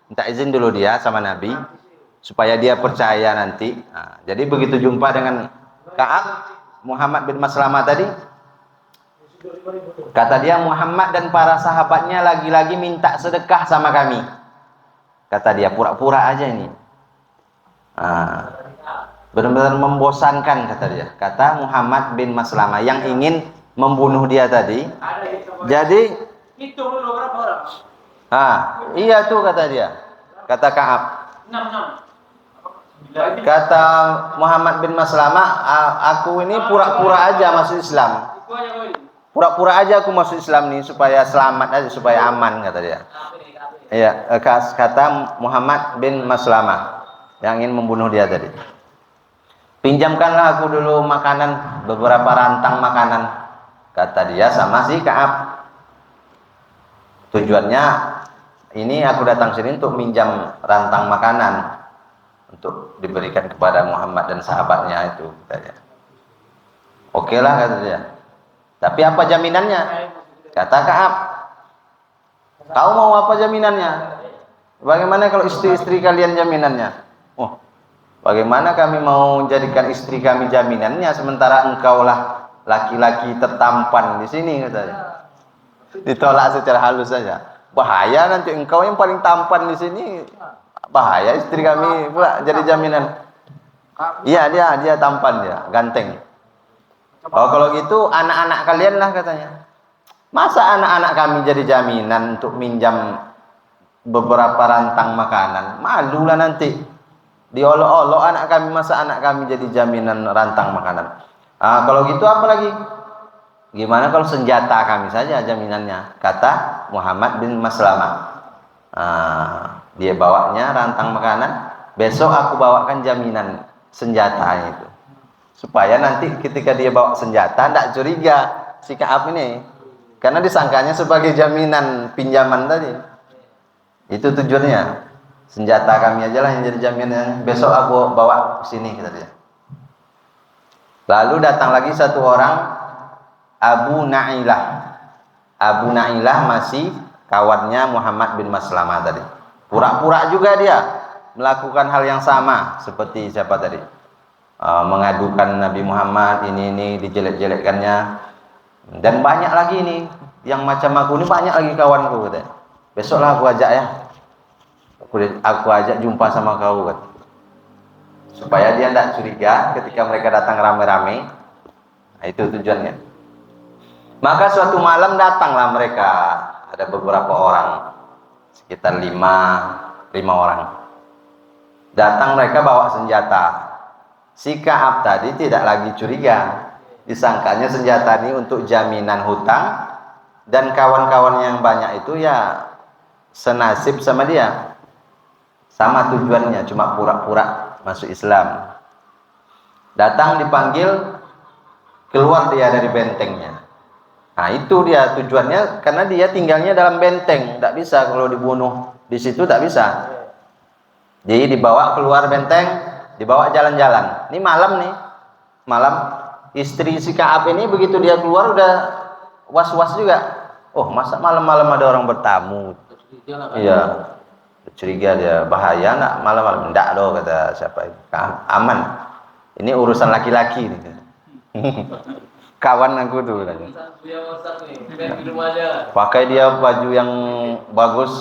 Minta izin dulu dia sama Nabi supaya dia percaya nanti. Jadi begitu jumpa dengan Ka'ab, Muhammad bin Maslamah tadi, Kata dia, Muhammad dan para sahabatnya lagi-lagi minta sedekah sama kami. Kata dia, pura-pura aja ini. Benar-benar membosankan, kata dia. Kata Muhammad bin Maslamah yang ingin membunuh dia tadi. Jadi, Hitung dulu berapa orang? iya tuh kata dia. Kata Ka'ab. 6. Kata Muhammad bin Maslamah, aku ini pura-pura aja masuk Islam. Itu aja kau ini. Pura-pura aja aku masuk Islam nih supaya selamat aja, supaya aman, kata dia. Iya, kata Muhammad bin Maslamah yang ingin membunuh dia tadi. Pinjamkanlah aku dulu makanan, beberapa rantang makanan, kata dia sama si Ka'ab. Tujuannya ini aku datang sini untuk minjam rantang makanan untuk diberikan kepada Muhammad dan sahabatnya itu, katanya. Oke lah, kata dia. Tapi apa jaminannya? Kata Ka'ab, kau mau apa jaminannya? Bagaimana kalau istri-istri kalian jaminannya? Oh, bagaimana kami mau jadikan istri kami jaminannya sementara engkaulah laki-laki tertampan di sini, katanya. Ditolak secara halus saja. Bahaya nanti engkau yang paling tampan di sini. Bahaya istri kami pula jadi jaminan. Iya, dia tampan, dia ganteng. Oh, kalau gitu anak-anak kalian lah, katanya. Masa anak-anak kami jadi jaminan untuk minjam beberapa rantang makanan? Malulah nanti. Diolok-olok anak kami, masa anak kami jadi jaminan rantang makanan. Kalau gitu apa lagi? Gimana kalau senjata kami saja jaminannya? Kata Muhammad bin Maslamah. Dia bawanya rantang makanan. Besok aku bawakan jaminan senjata itu. Supaya nanti ketika dia bawa senjata tidak curiga si Ka'ab ini. Karena disangkanya sebagai jaminan pinjaman tadi. Itu tujuannya. Senjata kami aja lah yang jadi jaminan. Besok aku bawa ke sini, kata dia. Lalu datang lagi satu orang, Abu Na'ilah. Abu Na'ilah masih kawannya Muhammad bin Maslamah tadi. Pura-pura juga dia melakukan hal yang sama seperti siapa tadi? Mengadukan Nabi Muhammad, ini dijelek-jelekkannya. Dan banyak lagi nih yang macam aku ini, banyak lagi kawanku, katanya. Besoklah aku ajak ya. Aku ajak jumpa sama kau, katanya. Supaya dia tidak curiga ketika mereka datang rame-rame. Itu tujuannya. Maka suatu malam datanglah mereka, ada beberapa orang, sekitar lima orang. Datang mereka bawa senjata. Si Ka'ab tadi tidak lagi curiga, disangkanya senjata ini untuk jaminan hutang, dan kawan-kawan yang banyak itu ya senasib sama dia, sama tujuannya, cuma pura-pura masuk Islam. Datang dipanggil, keluar dia dari bentengnya. Itu dia tujuannya, karena dia tinggalnya dalam benteng, tidak bisa kalau dibunuh di situ, tak bisa. Jadi dibawa keluar benteng, dibawa jalan-jalan. Ini malam nih, malam. Istri si Ka'ab ini begitu dia keluar udah was-was juga. Oh, masa malam-malam ada orang bertamu? Iya, curiga dia, bahaya nak malam-malam? Enggak loh, kata siapa itu. Aman. Ini urusan laki-laki nih. Kawan aku tuh. Pakai dia baju yang bagus,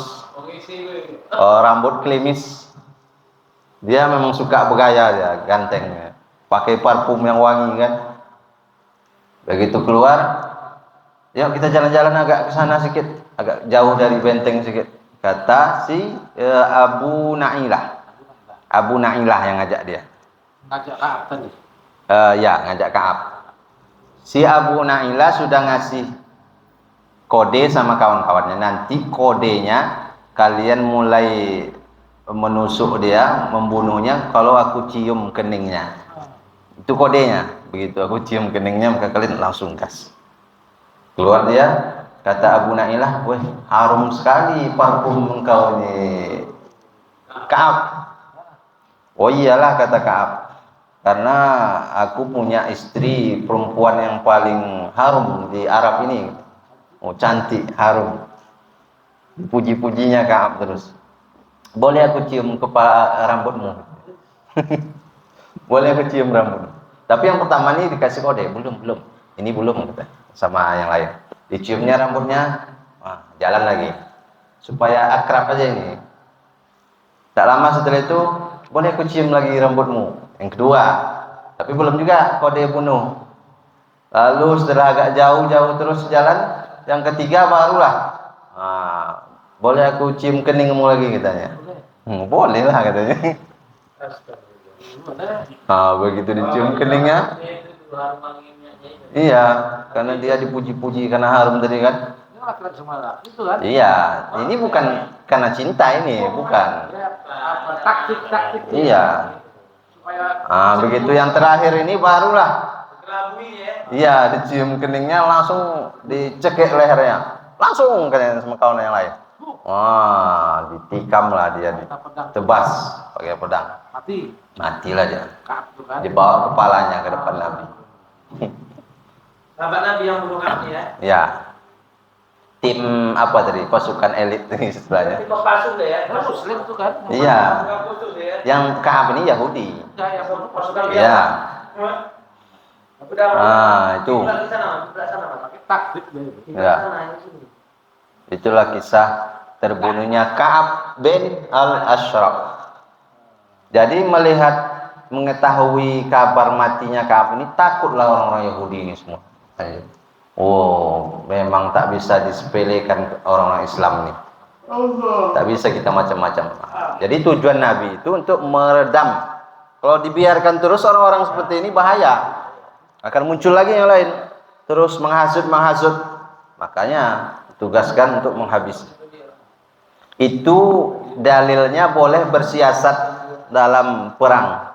rambut klimis. Dia memang suka bergaya, dia ganteng, pakai parfum yang wangi kan. Begitu keluar, yuk kita jalan-jalan agak ke sana sedikit, agak jauh dari benteng sedikit. Kata si Abu Na'ilah. Abu Na'ilah yang ngajak dia. Ngajak Ka'ab tadi. Ya, ngajak Ka'ab. Si Abu Na'ilah sudah ngasih kode sama kawan-kawannya. Nanti kodenya kalian mulai menusuk dia, membunuhnya kalau aku cium keningnya. Itu kodenya. Begitu aku cium keningnya, maka kalian langsung gas. Keluar dia, kata Abu Na'ilah, weh, harum sekali parfum engkau ini, Ka'ab. Oh iyalah, kata Ka'ab, karena aku punya istri perempuan yang paling harum di Arab ini. Oh, cantik, harum. Puji-pujinya Ka'ab terus. Boleh aku cium kepala rambutmu? Boleh aku cium rambutmu? Tapi yang pertama ini dikasih kode, belum. Ini belum kata, sama yang lain. Diciumnya rambutnya, jalan lagi. Supaya akrab aja ini. Tak lama setelah itu, boleh aku cium lagi rambutmu. Yang kedua, tapi belum juga kode bunuh. Lalu setelah agak jauh-jauh terus jalan, yang ketiga barulah, boleh aku cium keningmu lagi katanya. Boleh lah katanya. Begitu dicium keningnya, iya, karena dia dipuji-puji karena harum tadi kan. Iya, ini bukan karena cinta ini, bukan. Taktik. Iya. Begitu yang terakhir ini barulah. Iya, dicium keningnya langsung dicekik lehernya. Langsung katanya sama kawan yang lain. Ditikam lah dia, ditebas pakai pedang. Matilah dia. Dibawa kepalanya ke depan Nabi. Sahabat Nabi yang bunuh Ka'ab ya. Ya. Tim apa tadi? Pasukan elit istilahnya. Tapi kok palsu deh ya? Muslim itu kan. Iya. Palsu deh ya. Yang Ka'ab ini Yahudi. Pasukan Iya. Itu. Di sana, pakai Taktik. Ya. Itulah kisah terbunuhnya Ka'ab bin Al-Ashraf. Jadi mengetahui kabar matinya Ka'ab ini, takutlah orang-orang Yahudi ini semua. Memang tak bisa disepelekan orang-orang Islam ini. Tak bisa kita macam-macam. Jadi tujuan Nabi itu untuk meredam. Kalau dibiarkan terus orang-orang seperti ini bahaya. Akan muncul lagi yang lain. Terus menghasut. Makanya tugaskan untuk menghabisi. Itu dalilnya boleh bersiasat dalam perang,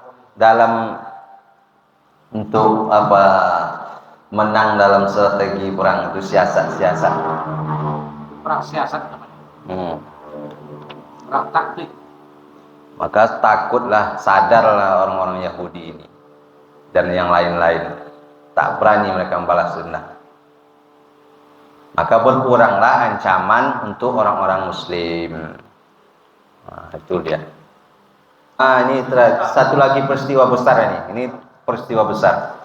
untuk menang dalam strategi perang, itu siasat. Perang siasat namanya. Perang taktik. Maka takutlah, sadarlah orang-orang Yahudi ini dan yang lain-lain. Tak berani mereka membalas dendam. Maka berkuranglah ancaman untuk orang-orang Muslim. Itu dia. Ini satu lagi peristiwa besar ini. Ini peristiwa besar.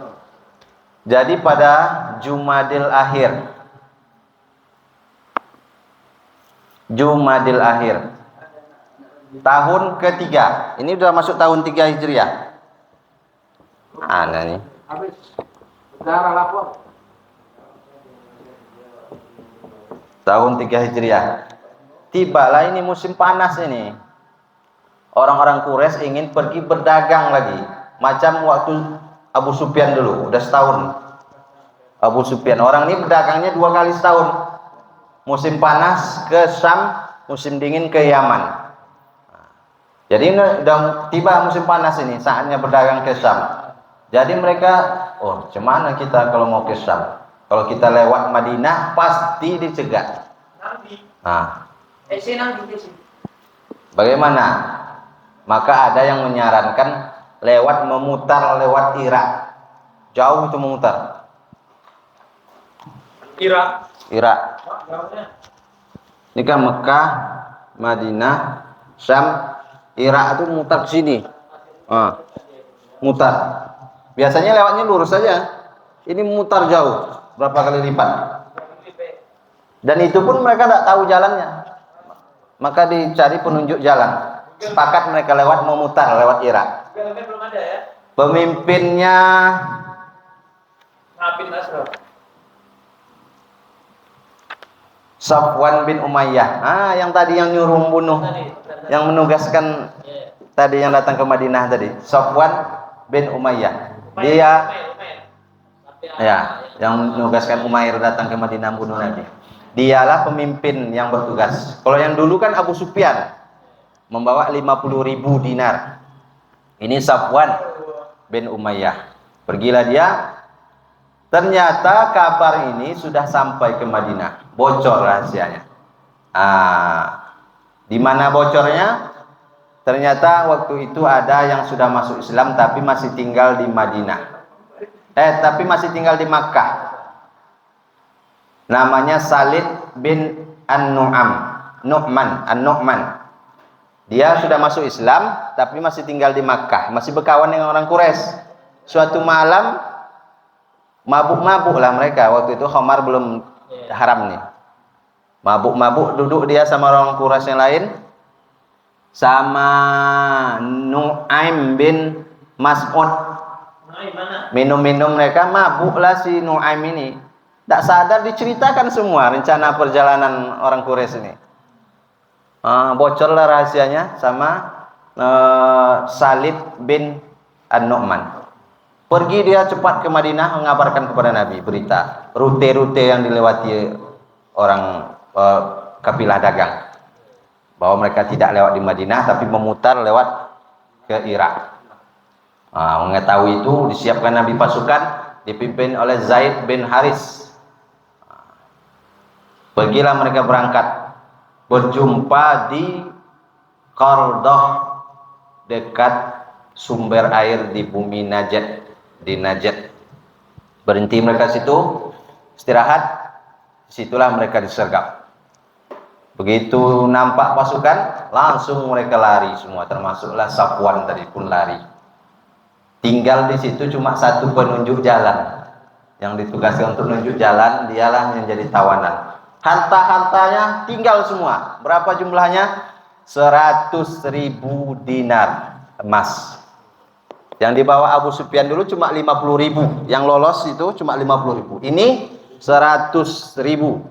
Jadi pada Jumadil Akhir tahun ketiga. Ini udah masuk tahun 3 Hijriah. Nih. Habis darah lapor. Tahun 3 Hijriah. Tibalah ini musim panas ini. Orang-orang Quraisy ingin pergi berdagang lagi. Macam waktu Abu Sufyan dulu, udah setahun. Abu Sufyan, orang ini berdagangnya 2 kali setahun. Musim panas ke Syam, musim dingin ke Yaman. Jadi udah tiba musim panas ini, saatnya berdagang ke Syam. Jadi mereka, gimana kita kalau mau ke Syam? Kalau kita lewat Madinah pasti dicegat. Bagaimana? Maka ada yang menyarankan memutar lewat Irak. Jauh itu memutar. Irak. Ini kan Mekah, Madinah, Syam, Irak itu mutar ke sini. Mutar. Biasanya lewatnya lurus saja. Ini mutar jauh, berapa kali lipat. Dan itu pun mereka tidak tahu jalannya. Maka dicari penunjuk jalan. Sepakat mereka memutar lewat Irak. Belum ada ya? Pemimpinnya Safwan bin Umayyah. Yang tadi yang nyuruh membunuh, yang menugaskan tadi yang datang ke Madinah tadi, Safwan bin Umayyah. Dia yang menugaskan Umair datang ke Madinah membunuh Nabi. Dialah pemimpin yang bertugas. Kalau yang dulu kan Abu Sufyan membawa 50.000 dinar. Ini Safwan bin Umayyah. Pergilah dia. Ternyata kabar ini sudah sampai ke Madinah. Bocor rahasianya. Di mana bocornya? Ternyata waktu itu ada yang sudah masuk Islam tapi masih tinggal di Madinah. Tapi masih tinggal di Makkah. Namanya Salid bin An-Nu'man. Dia sudah masuk Islam tapi masih tinggal di Makkah, masih berkawan dengan orang Quraisy. Suatu malam Mabuk-mabuk lah mereka. Waktu itu khamar belum haram nih. Mabuk-mabuk duduk dia sama orang Quraisy yang lain. Sama Nu'aim bin Mas'ud. Minum-minum mereka, mabuklah si Nu'aim ini. Tak sadar diceritakan semua rencana perjalanan orang Quraisy ini. Bocorlah rahasianya sama Salid bin An-Nu'man. Pergi dia cepat ke Madinah mengabarkan kepada Nabi berita rute-rute yang dilewati orang kafilah dagang, bahwa mereka tidak lewat di Madinah tapi memutar lewat ke Irak. Mengetahui itu disiapkan Nabi pasukan dipimpin oleh Zaid bin Haris. Pergilah mereka berangkat, berjumpa di Qardah dekat sumber air di bumi Najd, di Najd. Berhenti mereka situ, istirahat. Situlah mereka disergap. Begitu nampak pasukan, langsung mereka lari semua, termasuklah Safwan tadi pun lari. Tinggal di situ cuma satu penunjuk jalan yang ditugaskan untuk menunjuk jalan, dialah yang jadi tawanan. Harta-hartanya tinggal semua. Berapa jumlahnya? 100.000 dinar emas. Yang dibawa Abu Sufyan dulu cuma 50.000. Yang lolos itu cuma 50.000. Ini 100.000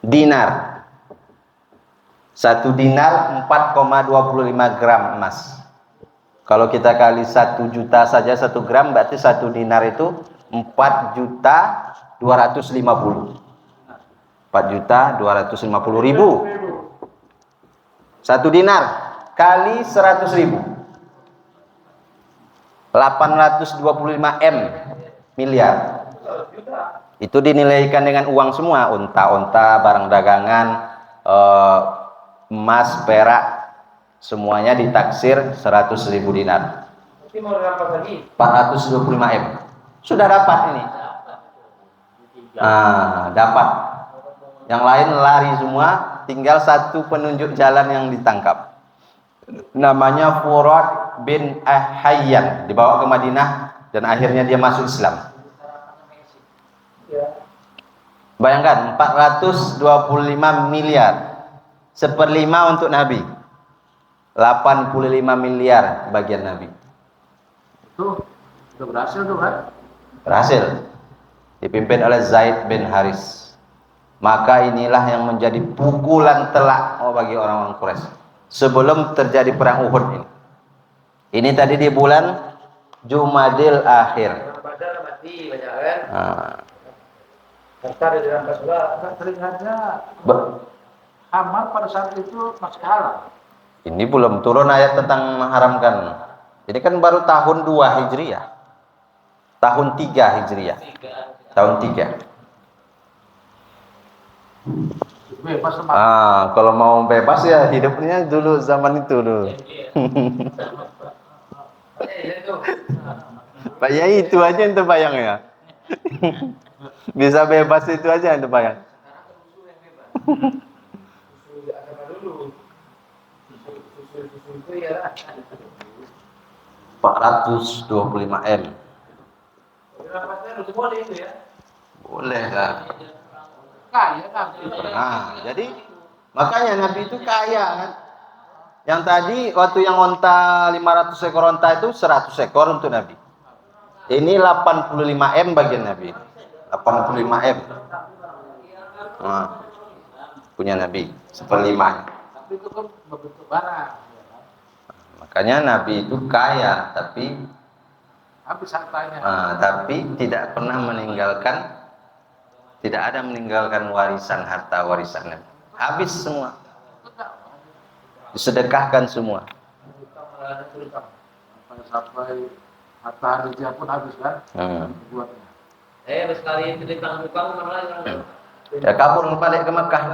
dinar. 1 dinar 4,25 gram emas. Kalau kita kali 1 juta saja 1 gram, berarti 1 dinar itu 4.250.000. 4.250.000. 1 dinar kali 100.000. 825 M miliar. Itu dinilaikan dengan uang semua, unta-unta, barang dagangan, emas, perak, semuanya ditaksir 100.000 dinar. 425 M. Sudah dapat ini. Dapat. Yang lain lari semua, tinggal satu penunjuk jalan yang ditangkap. Namanya Furad bin Hayyan, dibawa ke Madinah dan akhirnya dia masuk Islam. Bayangkan 425 miliar, 1/5 untuk Nabi, 85 miliar bagian Nabi. Itu udah berhasil tuh kan? Berhasil, dipimpin oleh Zaid bin Haris. Maka inilah yang menjadi pukulan telak bagi orang-orang Quraisy sebelum terjadi perang Uhud ini. Ini tadi di bulan Jumadil Akhir. Badar mati banyak kan? Harta di dalam Rasulullah. Teringatnya Hamar pada saat itu masih halal. Ini belum turun ayat tentang mengharamkan. Ini kan baru tahun 2 Hijriah. Tahun 3 Hijriah. Tahun 3. Bebas sama. Kalau mau bebas ya hidupnya dulu zaman itu dulu. Pak Yai itu aja yang terbayang ya. Bisa bebas itu aja yang terbayang. 425 M. Boleh lah. Kaya kan? Jadi makanya Nabi itu kaya kan. Yang tadi waktu yang onta 500 ekor onta itu 100 ekor untuk Nabi. Ini 85 M bagian Nabi. 85 M. Punya Nabi 1/5. Tapi itu kan berbentuk barang. Makanya Nabi itu kaya, tapi Habis hartanya. tapi tidak pernah meninggalkan, tidak ada meninggalkan warisan, harta warisannya. Habis semua. Disedekahkan semua. Sampai harta harga pun habis kan? Buatnya. Habis kali itu di tangan tukang mana lagi? Ya kabur balik ke Mekah.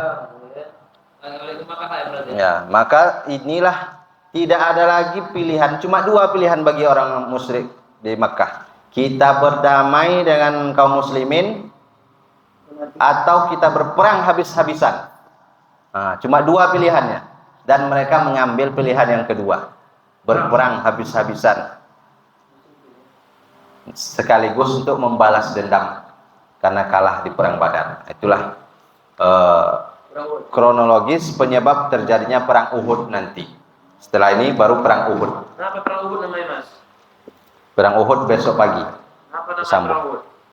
Balik ke Makkah ya berarti. Ya, maka inilah tidak ada lagi pilihan, cuma 2 pilihan bagi orang musyrik di Mekah. Kita berdamai dengan kaum muslimin atau kita berperang habis-habisan. Cuma 2 pilihannya. Dan mereka mengambil pilihan yang kedua, berperang habis-habisan. sekaligus untuk membalas dendam karena kalah di perang Badar. Itulah kronologis penyebab terjadinya perang Uhud nanti. Setelah ini baru perang Uhud. Kenapa perang Uhud namanya, Mas? Perang Uhud besok pagi. Kenapa namanya Sambung. perang Uhud?